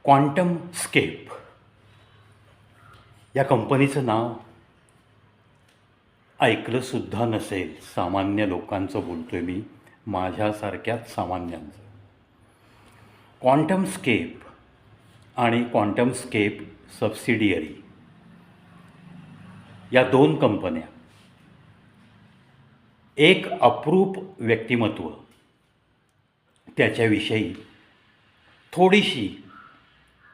Quantum स्केप या कंपनीचं नाव ऐकलंसुद्धा नसेल सामान्य लोकांचं बोलतो आहे मी, माझ्यासारख्याच सामान्यांचं. क्वांटम स्केप आणि क्वांटम स्केप सबसिडियरी या दोन कंपन्या, एक अप्रूप व्यक्तिमत्व, त्याच्याविषयी थोडीशी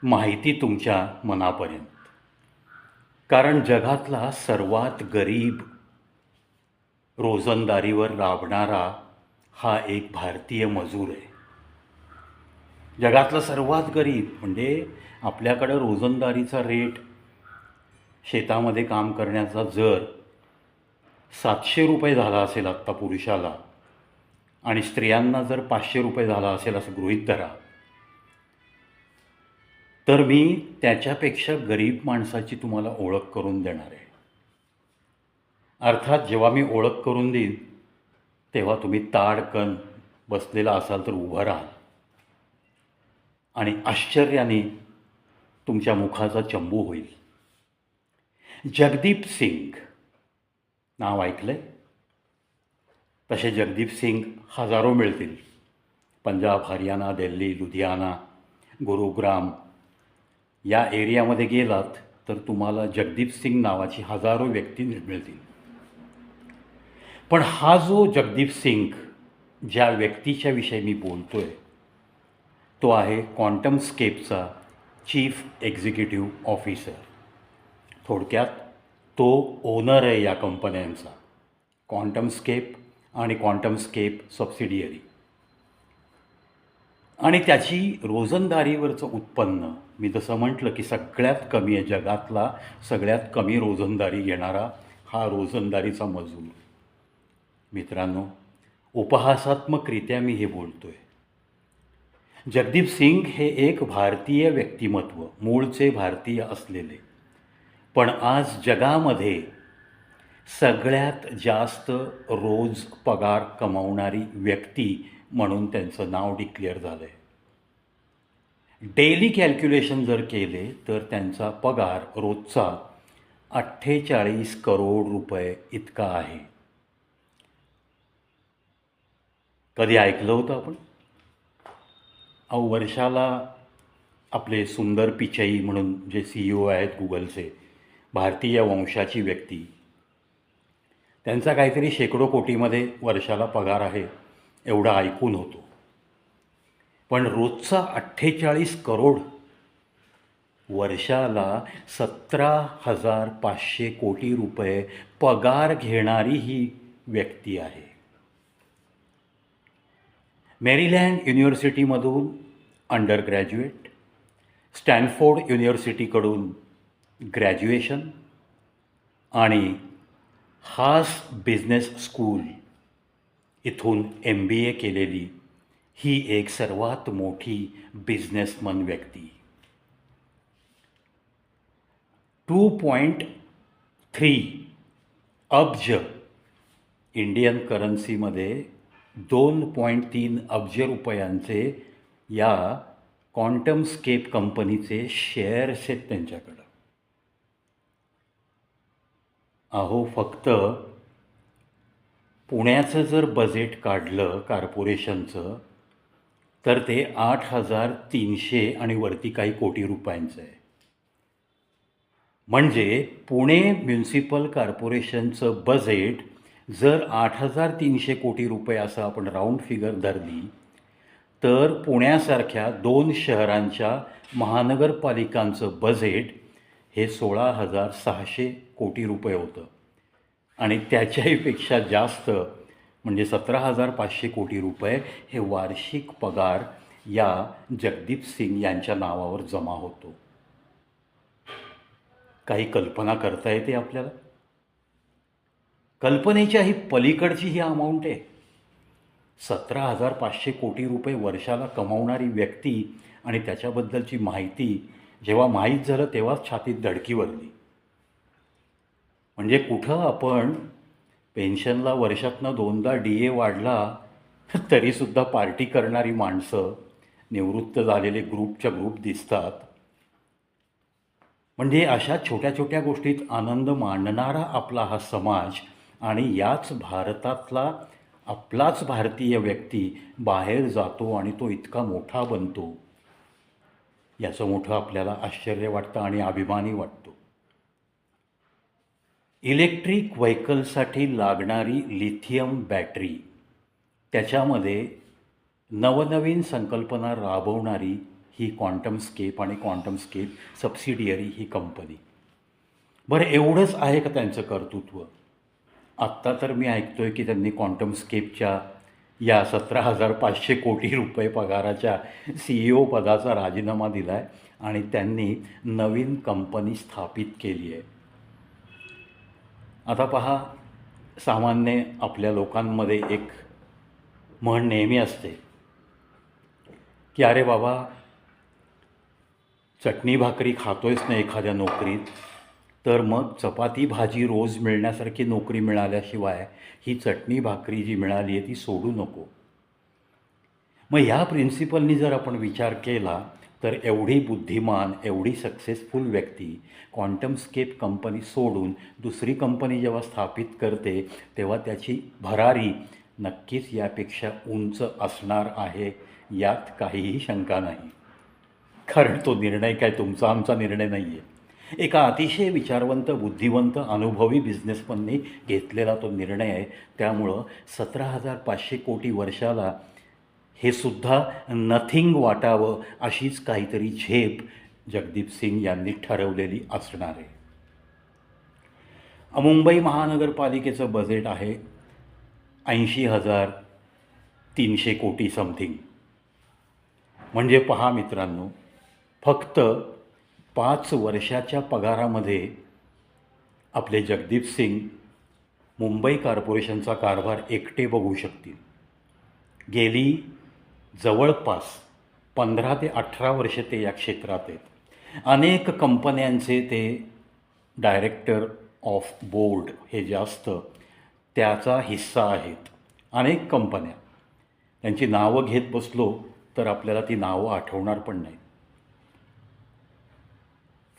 माहिती तुमच्या मनापर्यंत. कारण जगातला सर्वात गरीब रोजंदारीवर राबणारा हा एक भारतीय मजूर आहे. जगातला सर्वात गरीब म्हणजे आपल्याकडं रोजंदारीचा रेट शेतामध्ये काम करण्याचा जर 700 रुपये झाला असेल आत्ता पुरुषाला, आणि स्त्रियांना जर 500 रुपये झाला असेल असं गृहीत धरा, तर मी त्याच्यापेक्षा गरीब माणसाची तुम्हाला ओळख करून देणार आहे. अर्थात जेव्हा मी ओळख करून देईन तेव्हा तुम्ही ताडकन बसलेला असाल तर उभं राहाल आणि आश्चर्याने तुमच्या मुखाचा चंबू होईल. जगदीप सिंग नाव ऐकलंय? तसे जगदीप सिंग हजारो मिळतील. पंजाब, हरियाणा, दिल्ली, लुधियाना, गुरुग्राम या एरियामध्ये गेलात तर तुम्हाला जगदीप सिंग नावाची हजारो व्यक्ती मिळतील. पण हा जो जगदीप सिंग, ज्या व्यक्तीच्या विषयी मी बोलतो आहे, तो आहे क्वांटम स्केपचा चीफ एक्झिक्युटिव्ह ऑफिसर. थोडक्यात तो ओनर आहे या कंपन्यांचा, क्वांटम स्केप आणि क्वांटम स्केप सबसिडियरी. आणि त्याची रोजंदारीवरचं उत्पन्न, मी जसं म्हटलं की सगळ्यात कमी आहे, जगातला सगळ्यात कमी रोजंदारी घेणारा हा रोजंदारीचा मजूर. मित्रांनो, उपहासात्मकरित्या मी हे बोलतो आहे. जगदीप सिंग हे एक भारतीय व्यक्तिमत्व, मूळचे भारतीय असलेले, पण आज जगामध्ये सगळ्यात जास्त रोज पगार कमावणारी व्यक्ती म्हणून त्यांचं नाव डिक्लेअर झालं आहे. डेली कॅल्क्युलेशन जर केले तर त्यांचा पगार रोजचा 48 करोड रुपये इतका आहे. कधी ऐकलं होतं आपण? वर्षाला आपले सुंदर पिचई म्हणून जे CEO आहेत गुगलचे, भारतीय वंशाची व्यक्ती, त्यांचा काहीतरी शेकडो कोटीमध्ये वर्षाला पगार आहे एवढा ऐकून होतो. पण रोजचा 48 करोड, वर्षाला 17,500 कोटी रुपये पगार घेणारी ही व्यक्ती आहे. मेरीलँड युनिव्हर्सिटीमधून अंडर ग्रॅज्युएट, स्टॅनफोर्ड युनिव्हर्सिटीकडून ग्रॅज्युएशन आणि हास बिझनेस स्कूल इथून MBA केलेली ही एक सर्वात मोठी बिझनेसमन व्यक्ती. 2.3 अब्ज इंडियन करन्सीमध्ये 2.3 अब्ज रुपयांचे या क्वांटम स्केप कंपनीचे शेअर्स आहेत त्यांच्याकडं. अहो, फक्त पुण्याचं जर बजेट काढलं कॉर्पोरेशनचं तर ते 8,300 आणि वरती काही कोटी रुपयांचं आहे. म्हणजे पुणे म्युन्सिपल कॉर्पोरेशनचं बजेट जर 8,300 कोटी रुपये असं आपण राऊंड फिगर धरली तर पुण्यासारख्या 2 शहरांच्या महानगरपालिकांचं बजेट हे 16,600 कोटी रुपये होतं. आणि त्याच्याहीपेक्षा जास्त म्हणजे 17,500 कोटी रुपये हे वार्षिक पगार या जगदीप सिंग यांच्या नावावर जमा होतो. काही कल्पना करता येते आपल्याला? कल्पनेच्याही पलीकडची ही अमाऊंट आहे. 17,500 कोटी रुपये वर्षाला कमावणारी व्यक्ती आणि त्याच्याबद्दलची माहिती जेव्हा माहीत झालं तेव्हाच छातीत धडकी भरली. म्हणजे कुठं आपण पेन्शनला वर्षातनं 2दा DA वाढला तरीसुद्धा पार्टी करणारी माणसं निवृत्त झालेले ग्रुप दिसतात. म्हणजे अशा छोट्या छोट्या गोष्टीत आनंद मानणारा आपला हा समाज आणि याच भारतातला आपलाच भारतीय व्यक्ती बाहेर जातो आणि तो इतका मोठा बनतो, याचं मोठं आपल्याला आश्चर्य वाटतं आणि अभिमानी वाटतो. इलेक्ट्रिक व्हेकलसाठी लागणारी लिथियम बॅटरी, त्याच्यामध्ये नवनवीन संकल्पना राबवणारी ही क्वांटमस्केप आणि क्वांटमस्केप सबसिडियरी ही कंपनी. बरं, एवढंच आहे का त्यांचं कर्तृत्व? आत्ता तर मी ऐकतो आहे की त्यांनी क्वांटमस्केपच्या या 17,500 कोटी रुपये पगाराच्या CEO पदाचा राजीनामा दिला आहे आणि त्यांनी नवीन कंपनी स्थापित केली आहे. आता पहा, सामान्य आपल्या लोकांमध्ये एक म्हण नेहमी असते की अरे बाबा, चटणी भाकरी खातोयच ना एखाद्या नोकरीत, तर मग चपाती भाजी रोज मिळण्यासारखी नोकरी मिळाल्याशिवाय ही चटणी भाकरी जी मिळाली आहे ती सोडू नको. मग ह्या प्रिन्सिपलनी जर आपण विचार केला तर एवढी बुद्धिमान, एवढी सक्सेसफुल व्यक्ती क्वांटमस्केप कंपनी सोडून दुसरी कंपनी जेव्हा स्थापित करते तेव्हा त्याची भरारी नक्कीच यापेक्षा उंच असणार आहे, यात काहीही शंका नाही. कारण तो निर्णय काय तुमचा आमचा निर्णय नाही आहे. एका अतिशय विचारवंत, बुद्धिवंत, अनुभवी बिझनेसमनने घेतलेला तो निर्णय आहे. त्यामुळं 17,500 कोटी वर्षाला हे सुद्धा नथिंग वाटावं अशीच काहीतरी झेप जगदीप सिंग यांनी ठरवलेली असणार आहे. मुंबई महानगरपालिकेचं बजेट आहे 80,300 कोटी समथिंग. म्हणजे पहा मित्रांनो, फक्त 5 वर्षाच्या पगारामध्ये आपले जगदीप सिंग मुंबई कॉर्पोरेशनचा कारभार एकटे बघू शकतील. गेली जवळपास 15 ते 18 वर्षे ते या क्षेत्रात आहेत. अनेक कंपन्यांचे ते डायरेक्टर ऑफ बोर्ड हे जास्त त्याचा हिस्सा आहेत. अनेक कंपन्या, त्यांची नावं घेत बसलो तर आपल्याला ती नावं आठवणार पण नाही.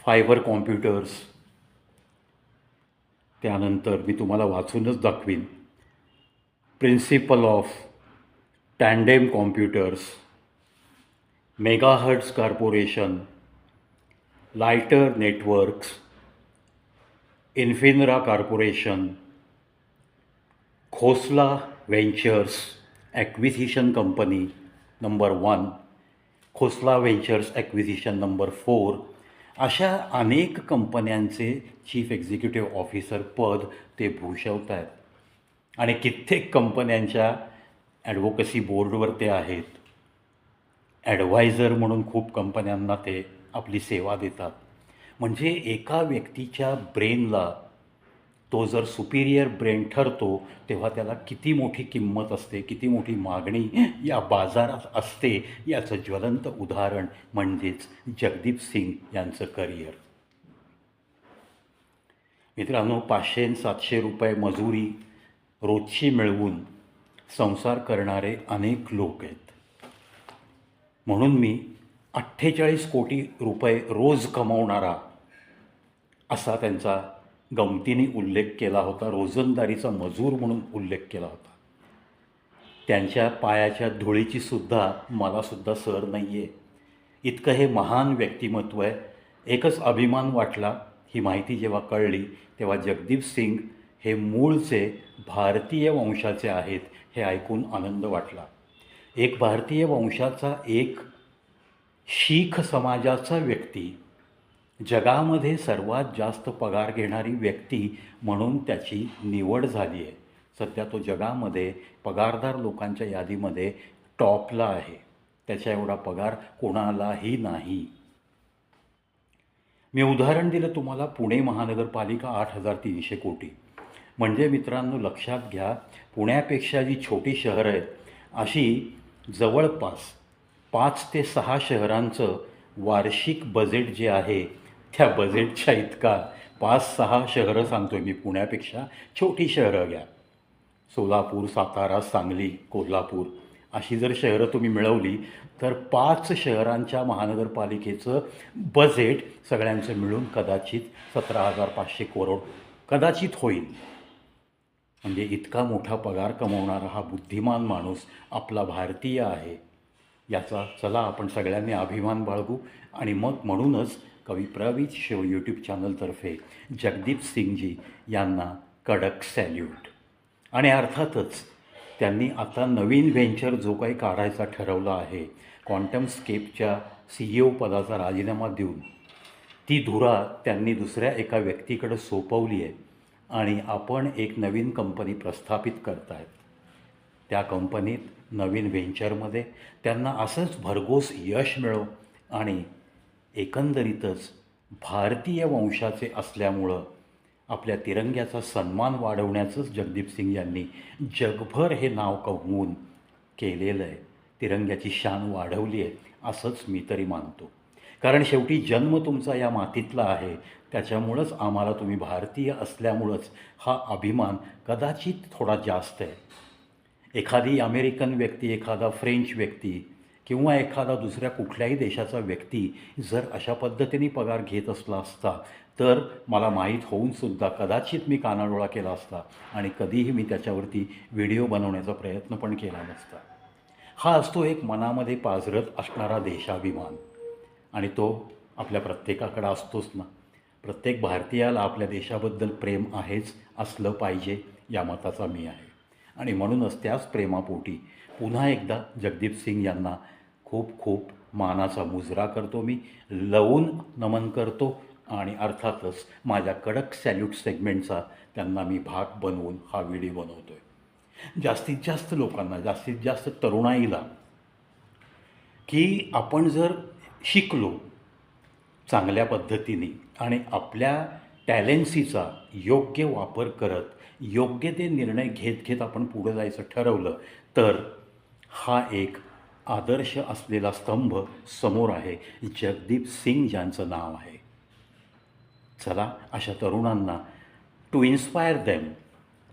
फायबर कॉम्प्युटर्स, त्यानंतर मी तुम्हाला वाचूनच दाखवीन, principal of Tandem computers, megahertz corporation, Lightera networks, Infinera corporation, Khosla ventures acquisition company number 1, Khosla ventures acquisition number 4, अशा अनेक कंपन्यांचे चीफ एक्झिक्युटिव्ह ऑफिसर पद ते भूषवत आहेत. आणि कित्येक कंपन्यांच्या ॲडव्होकसी बोर्डवर ते आहेत. ॲडवायझर म्हणून खूप कंपन्यांना ते आपली सेवा देतात. म्हणजे एका व्यक्तीच्या ब्रेनला तो जर सुपिरियर ब्रेन ठरतो तेव्हा त्याला किती मोठी किंमत असते, किती मोठी मागणी या बाजारात असते, याचं ज्वलंत उदाहरण म्हणजेच जगदीप सिंग यांचं करिअर. मित्रांनो, 500-700 रुपये मजुरी रोजची मिळवून संसार करणारे अनेक लोक आहेत. म्हणून मी 48 कोटी रुपये रोज कमावणारा असा त्यांचा गमतीने उल्लेख केला होता, रोजंदारीचा मजूर म्हणून उल्लेख केला होता. त्यांच्या पायाच्या धुळीची सुद्धा मलासुद्धा सर नाही आहे. इतकं हे महान व्यक्तिमत्व आहे. एकच अभिमान वाटला, ही माहिती जेव्हा कळली तेव्हा जगदीप सिंग हे मूळचे भारतीय वंशाचे आहेत हे ऐकून आनंद वाटला. एक भारतीय वंशाचा, एक शीख समाजाचा व्यक्ती, जगामध्ये सर्वात जास्त पगार घेणारी व्यक्ती म्हणून त्याची निवड झाली आहे. सध्या तो जगामध्ये पगारदार लोकांच्या यादीमध्ये टॉपला आहे. त्याच्या एवढा पगार कोणालाही नाही. मी उदाहरण दिलं तुम्हाला, पुणे महानगरपालिका 8,300 कोटी. म्हणजे मित्रांनो लक्षात घ्या, पुण्यापेक्षा जी छोटी शहरं आहेत अशी जवळपास 5 ते 6 शहरांचं वार्षिक बजेट जे आहे त्या बजेटच्या इतका 5-6 शहरं सांगतो आहे मी, पुण्यापेक्षा छोटी शहरं घ्या, सोलापूर, सातारा, सांगली, कोल्हापूर अशी जर शहरं तुम्ही मिळवली तर 5 शहरांच्या महानगरपालिकेचं बजेट सगळ्यांचं मिळून कदाचित 17,500 करोड कदाचित होईल. म्हणजे इतका मोठा पगार कमवणारा हा बुद्धिमान माणूस आपला भारतीय आहे याचा चला आपण सगळ्यांनी अभिमान बाळगू. आणि मग म्हणूनच कवी प्रवीत शो यूट्यूब चॅनलतर्फे जगदीप सिंगजी यांना कडक सॅल्यूट. आणि अर्थातच त्यांनी आता नवीन व्हेंचर जो काही काढायचा ठरवला आहे, क्वांटम स्केपच्या CEO पदाचा राजीनामा देऊन ती धुरा त्यांनी दुसऱ्या एका व्यक्तीकडे सोपवली आहे आणि आपण एक नवीन कंपनी प्रस्थापित करत आहेत. त्या कंपनीत नवीन व्हेंचरमध्ये त्यांना असंच भरघोस यश मिळो आणि एकंदरीतच भारतीय वंशाचे असल्यामुळं आपल्या तिरंग्याचा सन्मान वाढवण्याचंच जगदीप सिंग यांनी जगभर हे नाव कमवून केलेलं आहे. तिरंग्याची शान वाढवली आहे असंच मी तरी मानतो. कारण शेवटी जन्म तुमचा या मातीतला आहे, त्याच्यामुळंच आम्हाला तुम्ही भारतीय असल्यामुळंच हा अभिमान कदाचित थोडा जास्त आहे. एखादी अमेरिकन व्यक्ती, एखादा फ्रेंच व्यक्ती किंवा एखादा दुसऱ्या कुठल्याही देशाचा व्यक्ती जर अशा पद्धतीने पगार घेत असला असता तर मला माहीत होऊनसुद्धा कदाचित मी कानाडोळा केला असता आणि कधीही मी त्याच्यावरती व्हिडिओ बनवण्याचा प्रयत्न पण केला नसता. हा असतो एक मनामध्ये पाझरत असणारा देशाभिमान आणि तो आपल्या प्रत्येकाकडे असतोच ना. प्रत्येक भारतीयाला आपल्या देशाबद्दल प्रेम आहेच, असलं पाहिजे या मताचा मी आहे. आणि म्हणूनच त्याच प्रेमापोटी पुन्हा एकदा जगदीप सिंग यांना खूप खूप मानाचा मुजरा करतो मी, लवून नमन करतो आणि अर्थातच माझ्या कडक सॅल्यूट सेगमेंटचा त्यांना मी भाग बनवून हा व्हिडिओ बनवतो आहे. जास्तीत जास्त लोकांना, जास्तीत जास्त तरुणाईला की आपण जर शिकलो चांगल्या पद्धतीने आणि आपल्या टॅलेन्सीचा योग्य वापर करत योग्य ते निर्णय घेत आपण पुढे जायचं ठरवलं तर हा एक आदर्श असलेला स्तंभ समोर आहे, जगदीप सिंग ज्यांचं नाव आहे. चला अशा तरुणांना टू इन्स्पायर देम,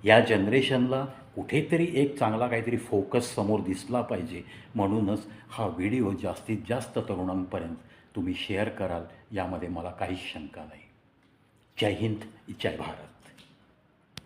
या जनरेशनला कुठेतरी एक चांगला काहीतरी फोकस समोर दिसला पाहिजे, म्हणूनच हा व्हिडिओ जास्तीत जास्त तरुणांपर्यंत तुम्ही शेअर कराल यामध्ये मला काहीच शंका नाही. जय हिंद, जय भारत.